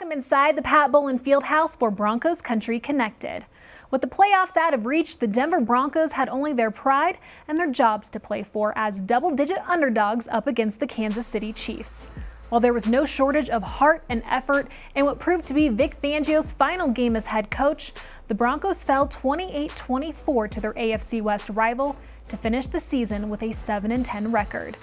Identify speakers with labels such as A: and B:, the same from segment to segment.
A: I'm inside the Pat Bowlen Fieldhouse for Broncos Country Connected. With the playoffs out of reach, the Denver Broncos had only their pride and their jobs to play for as double-digit underdogs up against the Kansas City Chiefs. While there was no shortage of heart and effort in what proved to be Vic Fangio's final game as head coach, the Broncos fell 28-24 to their AFC West rival to finish the season with a 7-10 record.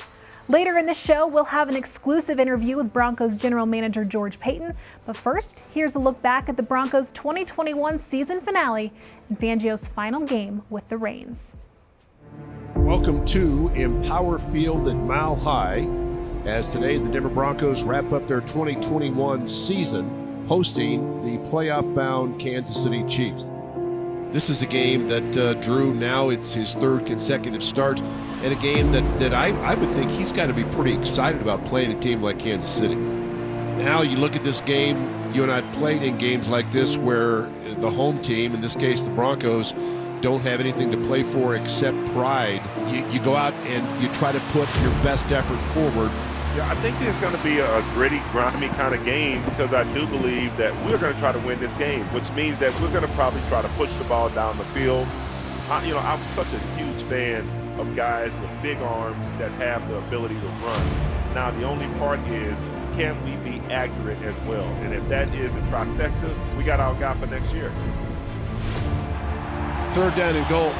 A: Later in the show, we'll have an exclusive interview with Broncos General Manager George Paton. But first, here's a look back at the Broncos' 2021 season finale and Fangio's final game with the Reins.
B: Welcome to Empower Field at Mile High, as today the Denver Broncos wrap up their 2021 season hosting the playoff-bound Kansas City Chiefs. This is a game that Drew, now it's his third consecutive start, and a game that I would think he's got to be pretty excited about playing a team like Kansas City. Now you look at this game, you and I have played in games like this where the home team, in this case the Broncos, don't have anything to play for except pride. You go out and you try to put your best effort forward.
C: Yeah, I think it's going to be a gritty, grimy kind of game because I do believe that we're going to try to win this game, which means that we're going to probably try to push the ball down the field. I'm such a huge fan of guys with big arms that have the ability to run. Now, the only part is, can we be accurate as well? And if that is the trifecta, we got our guy for next year.
B: Third down and goal.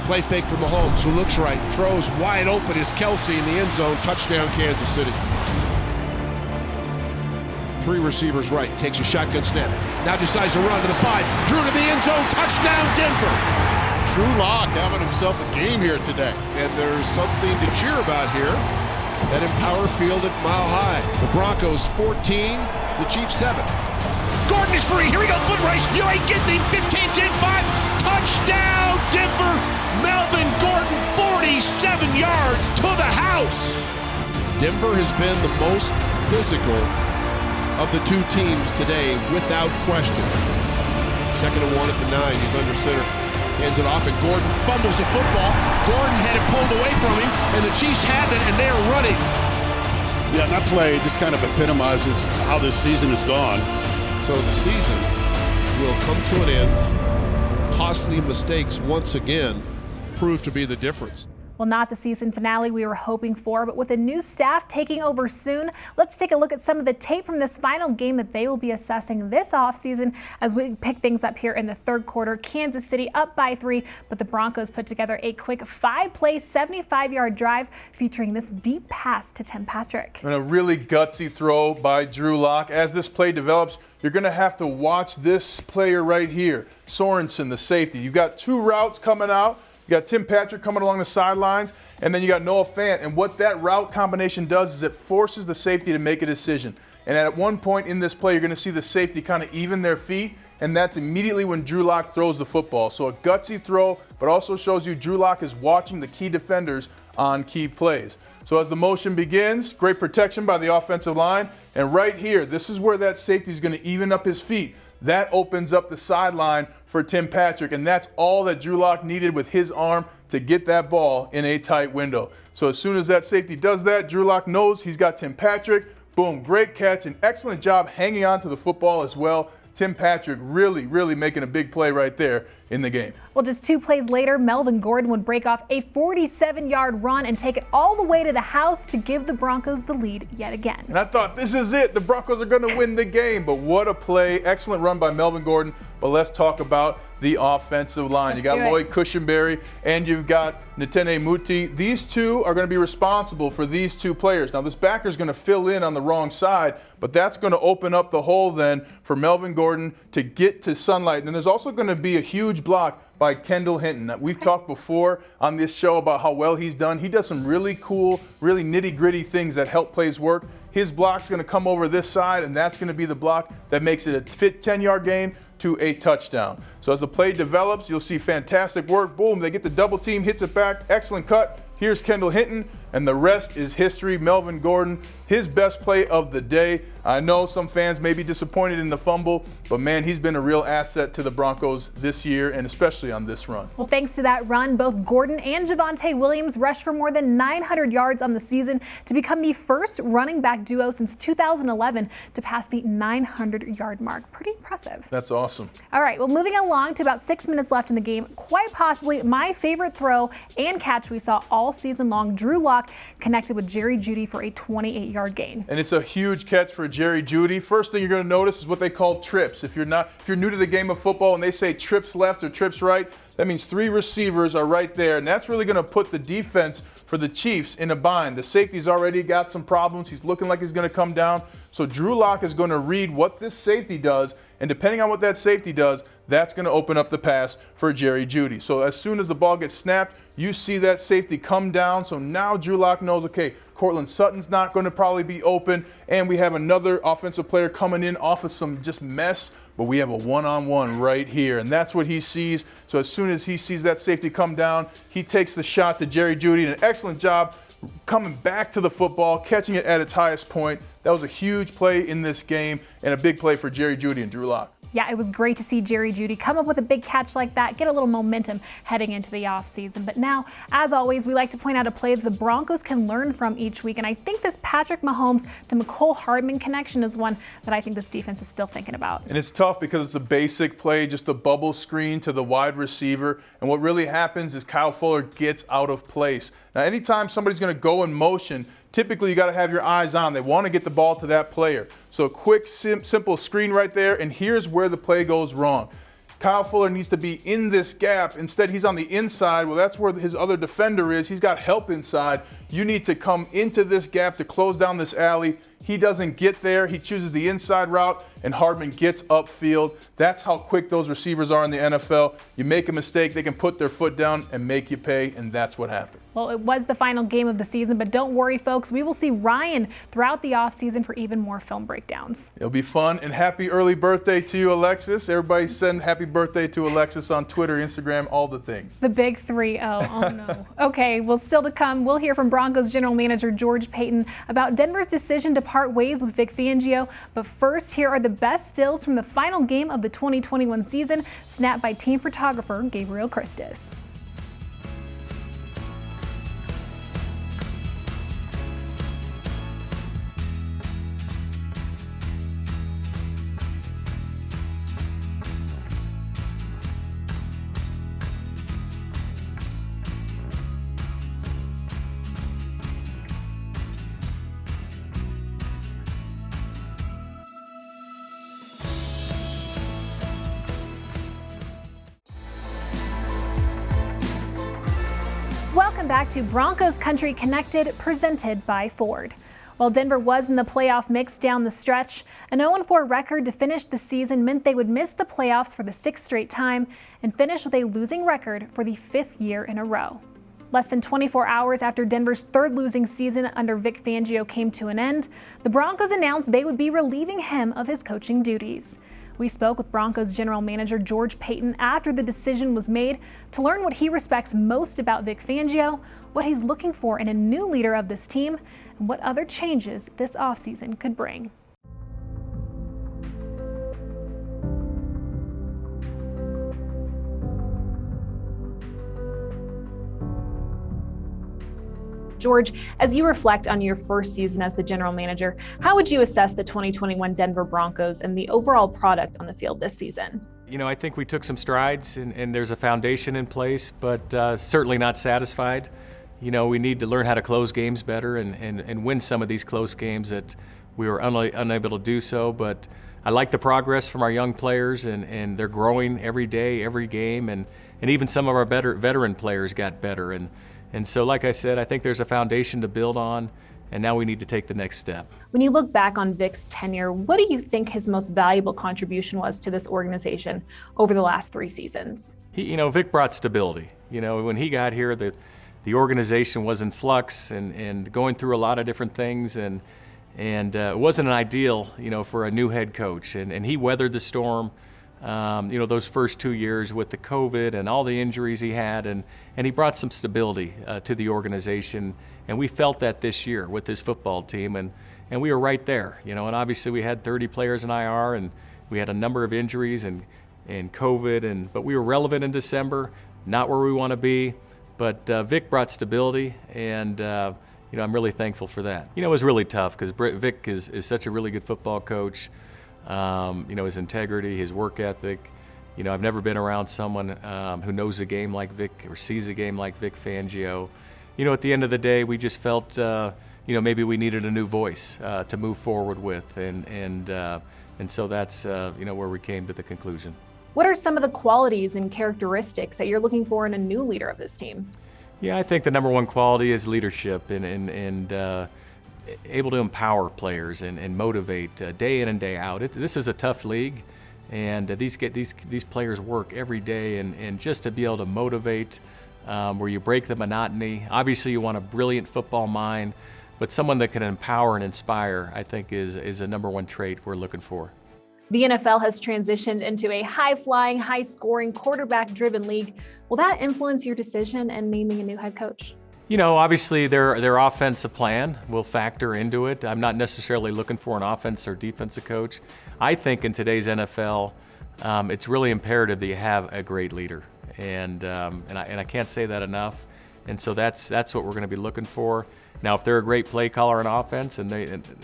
B: Play fake for Mahomes, who looks right, throws wide open is Kelsey in the end zone. Touchdown, Kansas City. Three receivers right, takes a shotgun snap. Now decides to run to the 5. Drew to the end zone. Touchdown, Denver.
D: Drew Lock having himself a game here today.
B: And there's something to cheer about here at Empower Field at Mile High. The Broncos 14, the Chiefs 7. Gordon is free. Here we go, foot race. You ain't getting him. 15, 10, 5. Touchdown, Denver. Melvin Gordon, 47 yards to the house. Denver has been the most physical of the two teams today, without question. 2nd and 1 at the 9. He's under center. Hands it off, and Gordon fumbles the football. Gordon had it pulled away from him, and the Chiefs have it, and they're running.
D: Yeah, that play just kind of epitomizes how this season has gone.
B: So the season will come to an end. Costly mistakes once again prove to be the difference.
A: Well, not the season finale we were hoping for, but with a new staff taking over soon, let's take a look at some of the tape from this final game that they will be assessing this offseason as we pick things up here in the third quarter. Kansas City up by 3, but the Broncos put together a quick 5-play, 75-yard drive featuring this deep pass to Tim Patrick.
E: And a really gutsy throw by Drew Lock. As this play develops, you're going to have to watch this player right here, Sorensen, the safety. You got two routes coming out. You got Tim Patrick coming along the sidelines, and then you got Noah Fant. And what that route combination does is it forces the safety to make a decision. And at one point in this play, you're going to see the safety kind of even their feet, and that's immediately when Drew Lock throws the football. So a gutsy throw, but also shows you Drew Lock is watching the key defenders on key plays. So as the motion begins, great protection by the offensive line. And right here, this is where that safety is going to even up his feet. That opens up the sideline for Tim Patrick, and that's all that Drew Lock needed with his arm to get that ball in a tight window. So as soon as that safety does that, Drew Lock knows he's got Tim Patrick. Boom, great catch, and excellent job hanging on to the football as well. Tim Patrick really making a big play right there in the game.
A: Well, just 2 plays later, Melvin Gordon would break off a 47-yard run and take it all the way to the house to give the Broncos the lead yet again.
E: And I thought, this is it. The Broncos are going to win the game. But what a play. Excellent run by Melvin Gordon. But let's talk about the offensive line. You got Lloyd Cushenberry and you've got Netane Muti. These two are going to be responsible for these two players. Now, this backer is going to fill in on the wrong side, but that's going to open up the hole then for Melvin Gordon to get to sunlight. And there's also going to be a huge block by Kendall Hinton. We've talked before on this show about how well he's done. He does some really cool, really nitty-gritty things that help plays work. His block's going to come over this side, and that's going to be the block that makes it a 10-yard gain to a touchdown. So as the play develops, you'll see fantastic work. Boom, they get the double team, hits it back. Excellent cut. Here's Kendall Hinton. and the rest is history. Melvin Gordon, his best play of the day. I know some fans may be disappointed in the fumble, but man, he's been a real asset to the Broncos this year and especially on this run.
A: Well, thanks to that run, both Gordon and Javonte Williams rushed for more than 900 yards on the season to become the first running back duo since 2011 to pass the 900-yard mark. Pretty impressive.
E: That's awesome.
A: All right, well, moving along to about 6 minutes left in the game, quite possibly my favorite throw and catch we saw all season long. Drew Lock connected with Jerry Jeudy for a 28-yard gain.
E: And it's a huge catch for Jerry Jeudy. First thing you're going to notice is what they call trips. If you're new to the game of football and they say trips left or trips right, that means 3 receivers are right there, and that's really going to put the defense for the Chiefs in a bind. The safety's already got some problems. He's looking like he's going to come down. So Drew Lock is going to read what this safety does, and depending on what that safety does, that's going to open up the pass for Jerry Jeudy. So as soon as the ball gets snapped, you see that safety come down. So now Drew Lock knows, okay, Cortland Sutton's not going to probably be open, and we have another offensive player coming in off of some just mess, but we have a one-on-one right here, and that's what he sees. So as soon as he sees that safety come down, he takes the shot to Jerry Jeudy, and an excellent job coming back to the football, catching it at its highest point. That was a huge play in this game and a big play for Jerry Jeudy and Drew Lock.
A: Yeah, it was great to see Jerry Jeudy come up with a big catch like that, get a little momentum heading into the offseason. But now, as always, we like to point out a play that the Broncos can learn from each week. And I think this Patrick Mahomes to Mecole Hardman connection is one that I think this defense is still thinking about.
E: And it's tough because it's a basic play, just a bubble screen to the wide receiver. And what really happens is Kyle Fuller gets out of place. Now, anytime somebody's going to go in motion, typically you got to have your eyes on. They want to get the ball to that player. So a quick, simple screen right there, and here's where the play goes wrong. Kyle Fuller needs to be in this gap. Instead, he's on the inside. Well, that's where his other defender is. He's got help inside. You need to come into this gap to close down this alley. He doesn't get there. He chooses the inside route, and Hardman gets upfield. That's how quick those receivers are in the NFL. You make a mistake, they can put their foot down and make you pay, and that's what happened.
A: Well, it was the final game of the season, but don't worry, folks. We will see Ryan throughout the offseason for even more film breakdowns.
E: It'll be fun, and happy early birthday to you, Alexis. Everybody send happy birthday to Alexis on Twitter, Instagram, all the things.
A: The big 3-0. Oh, no. Okay, well, still to come, we'll hear from Broncos general manager George Paton about Denver's decision to part ways with Vic Fangio. But first, here are the best stills from the final game of the 2021 season, snapped by team photographer Gabriel Christis. Welcome back to Broncos Country Connected, presented by Ford. While Denver was in the playoff mix down the stretch, an 0-4 record to finish the season meant they would miss the playoffs for the 6th straight time and finish with a losing record for the 5th year in a row. Less than 24 hours after Denver's 3rd losing season under Vic Fangio came to an end, the Broncos announced they would be relieving him of his coaching duties. We spoke with Broncos general manager George Paton after the decision was made to learn what he respects most about Vic Fangio, what he's looking for in a new leader of this team, and what other changes this offseason could bring. George, as you reflect on your first season as the general manager, how would you assess the 2021 Denver Broncos and the overall product on the field this season?
F: You know, I think we took some strides and there's a foundation in place, but certainly not satisfied. You know, we need to learn how to close games better and win some of these close games that we were unable to do so. But I like the progress from our young players, and they're growing every day, every game, and even some of our better veteran players got better. And so, like I said, I think there's a foundation to build on, and now we need to take the next step.
A: When you look back on Vic's tenure, what do you think his most valuable contribution was to this organization over the last 3 seasons?
F: Vic brought stability. You know, when he got here, the organization was in flux and going through a lot of different things, and it wasn't an ideal, for a new head coach. And he weathered the storm, those first 2 years with the COVID and all the injuries he had, and he brought some stability to the organization, and we felt that this year with this football team, and we were right there, and obviously we had 30 players in IR, and we had a number of injuries and COVID, but we were relevant in December, not where we want to be, but Vic brought stability, and I'm really thankful for that. It was really tough because Vic is such a really good football coach. His integrity, his work ethic. I've never been around someone who knows a game like Vic or sees a game like Vic Fangio. At the end of the day, we just felt, maybe we needed a new voice to move forward with, and so that's, where we came to the conclusion.
A: What are some of the qualities and characteristics that you're looking for in a new leader of this team?
F: Yeah, I think the number one quality is leadership and able to empower players and motivate day in and day out. This is a tough league, and these players work every day, and just to be able to motivate where you break the monotony. Obviously, you want a brilliant football mind, but someone that can empower and inspire, I think, is a number one trait we're looking for.
A: The NFL has transitioned into a high-flying, high-scoring, quarterback-driven league. Will that influence your decision in naming a new head coach?
F: Obviously their offensive plan will factor into it. I'm not necessarily looking for an offense or defensive coach. I think in today's NFL, it's really imperative that you have a great leader, and I can't say that enough. And so that's what we're going to be looking for. Now, if they're a great play caller on offense, and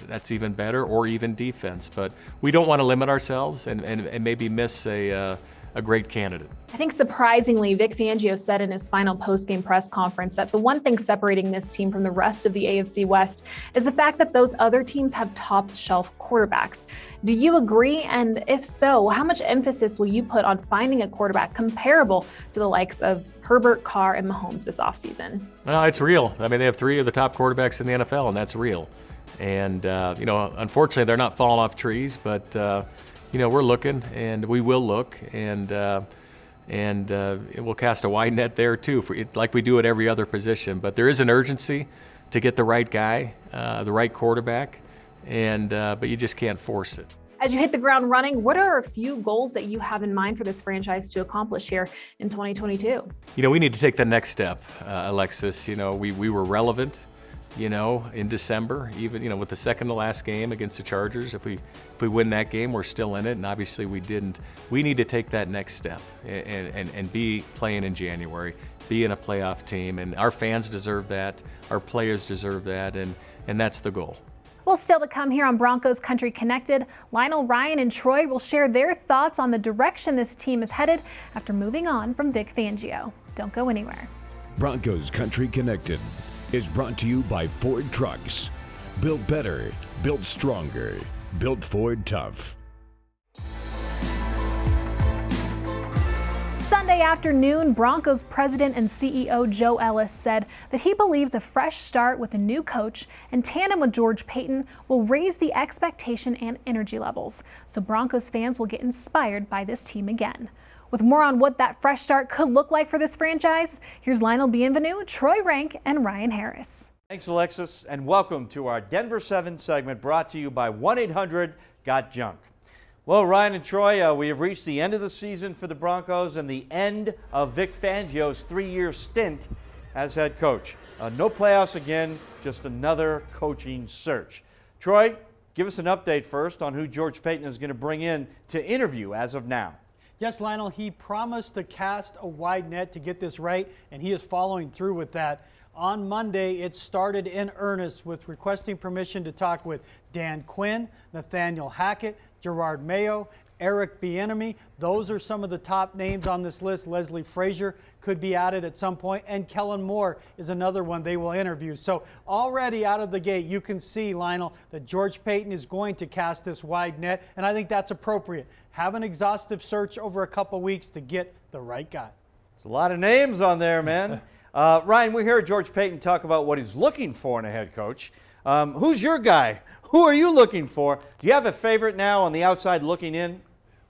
F: that's even better, or even defense. But we don't want to limit ourselves and maybe miss a great candidate.
A: I think surprisingly, Vic Fangio said in his final post-game press conference that the one thing separating this team from the rest of the AFC West is the fact that those other teams have top-shelf quarterbacks. Do you agree? And if so, how much emphasis will you put on finding a quarterback comparable to the likes of Herbert, Carr, and Mahomes this offseason?
F: No, it's real. I mean, they have three of the top quarterbacks in the NFL, and that's real. And, unfortunately, they're not falling off trees, but we're looking, and we will look, and we'll cast a wide net there too, like we do at every other position. But there is an urgency to get the right guy, the right quarterback, but you just can't force it.
A: As you hit the ground running, what are a few goals that you have in mind for this franchise to accomplish here in 2022?
F: We need to take the next step, Alexis. We were relevant. In December, even, with the second to last game against the Chargers, if we win that game, we're still in it, and obviously we didn't. We need to take that next step and be playing in January, be in a playoff team, and our fans deserve that, our players deserve that, and that's the goal.
A: Well, still to come here on Broncos Country Connected, Lionel, Ryan, and Troy will share their thoughts on the direction this team is headed after moving on from Vic Fangio. Don't go anywhere.
G: Broncos Country Connected is brought to you by Ford Trucks. Built better, built stronger, built Ford tough.
A: Sunday afternoon, Broncos president and CEO Joe Ellis said that he believes a fresh start with a new coach in tandem with George Paton will raise the expectation and energy levels, so Broncos fans will get inspired by this team again. With more on what that fresh start could look like for this franchise, here's Lionel Bienvenu, Troy Rank, and Ryan Harris.
H: Thanks, Alexis, and welcome to our Denver 7 segment brought to you by 1-800-GOT-JUNK. Well, Ryan and Troy, we have reached the end of the season for the Broncos and the end of Vic Fangio's 3-year stint as head coach. No playoffs again, just another coaching search. Troy, give us an update first on who George Paton is going to bring in to interview as of now.
I: Yes, Lionel, he promised to cast a wide net to get this right, and he is following through with that. On Monday, it started in earnest with requesting permission to talk with Dan Quinn, Nathaniel Hackett, Gerard Mayo, Eric Bieniemy. Those are some of the top names on this list. Leslie Frazier could be added at some point, and Kellen Moore is another one they will interview. So already out of the gate, you can see, Lionel, that George Paton is going to cast this wide net, and I think that's appropriate. Have an exhaustive search over a couple weeks to get the right guy.
H: It's a lot of names on there, man. Ryan, we hear George Paton talk about what he's looking for in a head coach. Who's your guy? Who are you looking for? Do you have a favorite now on the outside looking in?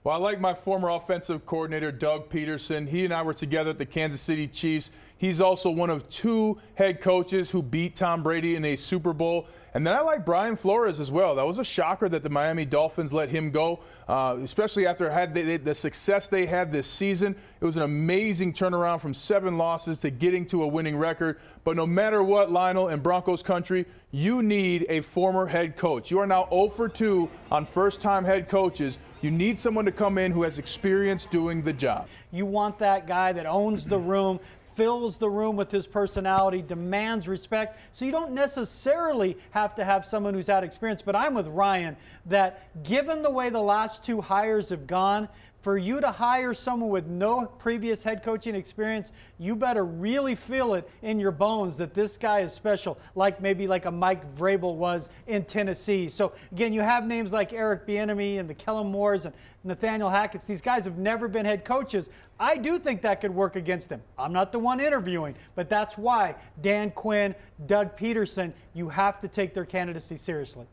E: Well, I like my former offensive coordinator, Doug Peterson. He and I were together at the Kansas City Chiefs. He's also one of 2 head coaches who beat Tom Brady in a Super Bowl. And then I like Brian Flores as well. That was a shocker that the Miami Dolphins let him go, especially after the success they had this season. It was an amazing turnaround from 7 losses to getting to a winning record. But no matter what, Lionel, in Broncos country, you need a former head coach. You are now 0 for 2 on first-time head coaches. You need someone to come in who has experience doing the job.
I: You want that guy that owns the room, fills the room with his personality, demands respect. So you don't necessarily have to have someone who's had experience. But I'm with Ryan that given the way the last 2 hires have gone, for you to hire someone with no previous head coaching experience, you better really feel it in your bones that this guy is special, like maybe like a Mike Vrabel was in Tennessee. So again, you have names like Eric Bieniemy and the Kellen Moores and Nathaniel Hackett's. These guys have never been head coaches. I do think that could work against them. I'm not the one interviewing, but that's why Dan Quinn, Doug Peterson, you have to take their candidacy seriously.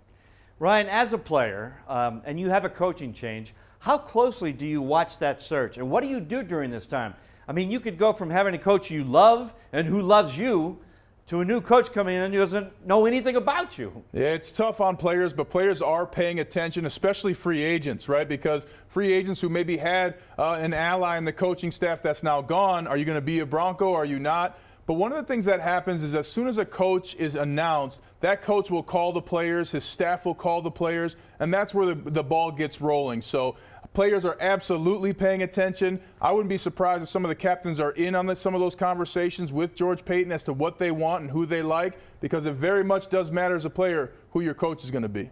H: Ryan, as a player, and you have a coaching change, how closely do you watch that search? And what do you do during this time? I mean, you could go from having a coach you love and who loves you to a new coach coming in who doesn't know anything about you.
E: Yeah, it's tough on players, but players are paying attention, especially free agents, right? Because free agents who maybe had an ally in the coaching staff that's now gone, are you going to be a Bronco? Are you not? But one of the things that happens is as soon as a coach is announced, that coach will call the players, his staff will call the players, and that's where the ball gets rolling. So players are absolutely paying attention. I wouldn't be surprised if some of the captains are in on some of those conversations with George Paton as to what they want and who they like, because it very much does matter as a player who your coach is going to be.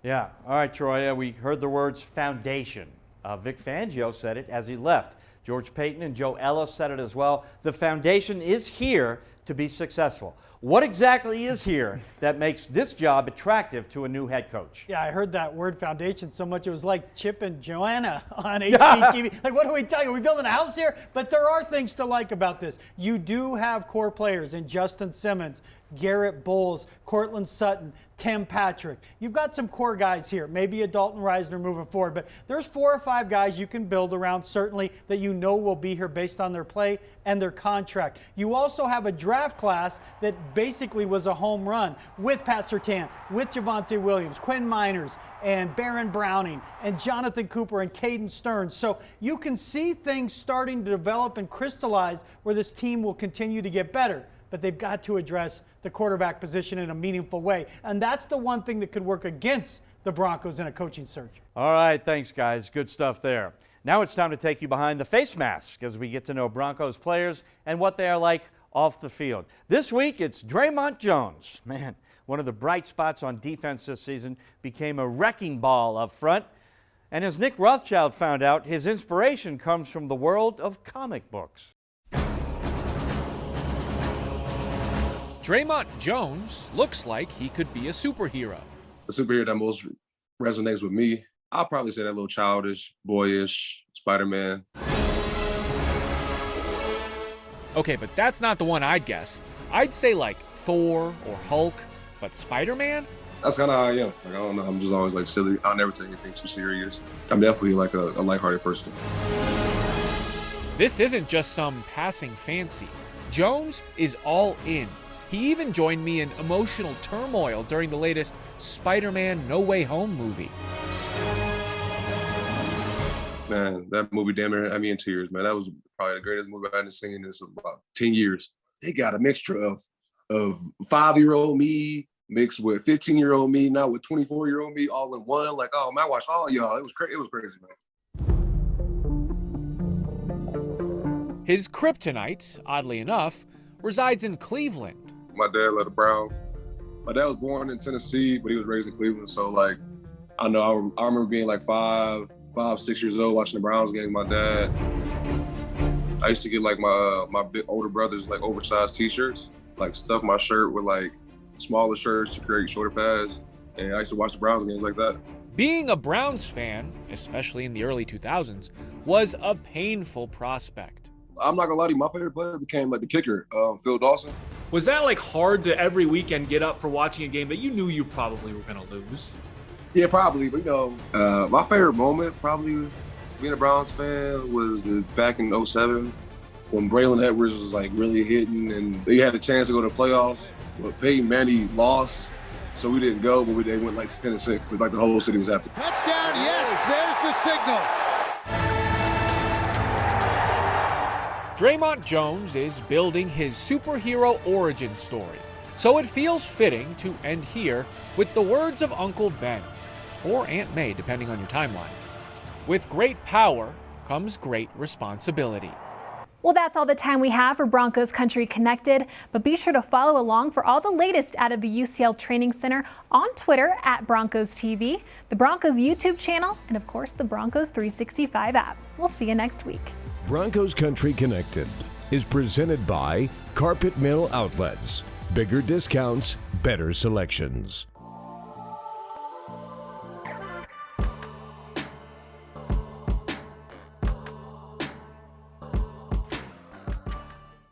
H: Yeah. All right, Troy, we heard the words foundation. Vic Fangio said it as he left. George Paton and Joe Ellis said it as well. The foundation is here to be successful. What exactly is here that makes this job attractive to a new head coach?
I: Yeah, I heard that word foundation so much it was like Chip and Joanna on HGTV. Like, what are we talking? Are we building a house here? But there are things to like about this. You do have core players in Justin Simmons, Garrett Bowles, Cortland Sutton, Tim Patrick. You've got some core guys here, maybe a Dalton Reisner moving forward, but there's 4 or 5 guys you can build around certainly that you know will be here based on their play and their contract. You also have a draft class that basically was a home run with Pat Surtain, with Javonte Williams, Quinn Miners, and Baron Browning, and Jonathan Cooper, and Caden Stearns. So you can see things starting to develop and crystallize where this team will continue to get better. But they've got to address the quarterback position in a meaningful way. And that's the one thing that could work against the Broncos in a coaching search.
H: All right, thanks, guys. Good stuff there. Now it's time to take you behind the face mask as we get to know Broncos players and what they are like off the field. This week, it's Dre'Mont Jones. Man, one of the bright spots on defense this season, became a wrecking ball up front. And as Nick Rothschild found out, his inspiration comes from the world of comic books.
J: Dre'Mont Jones looks like he could be a superhero.
K: The superhero that most resonates with me, I'll probably say that little childish, boyish Spider-Man.
J: Okay, but that's not the one I'd guess. I'd say like Thor or Hulk, but Spider-Man?
K: That's kind of how I am. Like, I don't know, I'm just always like silly. I'll never take anything too serious. I'm definitely like a lighthearted person.
J: This isn't just some passing fancy. Jones is all in. He even joined me in emotional turmoil during the latest Spider-Man No Way Home movie.
K: Man, that movie damn near had me in tears, man. That was probably the greatest movie I've seen in this about 10 years. They got a mixture of 5-year-old me mixed with 15-year-old me, now with 24-year-old me, all in one. Like, oh man, I watched all y'all. It was crazy. It was crazy, man.
J: His kryptonite, oddly enough, resides in Cleveland.
K: My dad led the Browns. My dad was born in Tennessee, but he was raised in Cleveland. So, like, I know I remember being like 5, 6 years old watching the Browns game with my dad. I used to get like my big older brothers like oversized T-shirts, like stuff my shirt with like smaller shirts to create shorter pads. And I used to watch the Browns games like that.
J: Being a Browns fan, especially in the early 2000s, was a painful prospect.
K: I'm not gonna lie to you, my favorite player became like the kicker, Phil Dawson.
L: Was that like hard to every weekend get up for watching a game that you knew you probably were gonna lose?
K: Yeah, probably, but you know, my favorite moment probably being a Browns fan was back in 07 when Braylon Edwards was like really hitting and they had a chance to go to the playoffs, but Peyton Manning lost, so we didn't go, but they went like 10-6, but like the whole city was happy.
M: Touchdown, yes, there's the signal.
J: Dre'Mont Jones is building his superhero origin story, so it feels fitting to end here with the words of Uncle Ben, or Aunt May, depending on your timeline. With great power comes great responsibility.
A: Well, that's all the time we have for Broncos Country Connected, but be sure to follow along for all the latest out of the UCL Training Center on Twitter at Broncos TV, the Broncos YouTube channel, and of course the Broncos 365 app. We'll see you next week.
G: Broncos Country Connected is presented by Carpet Mill Outlets. Bigger discounts, better selections.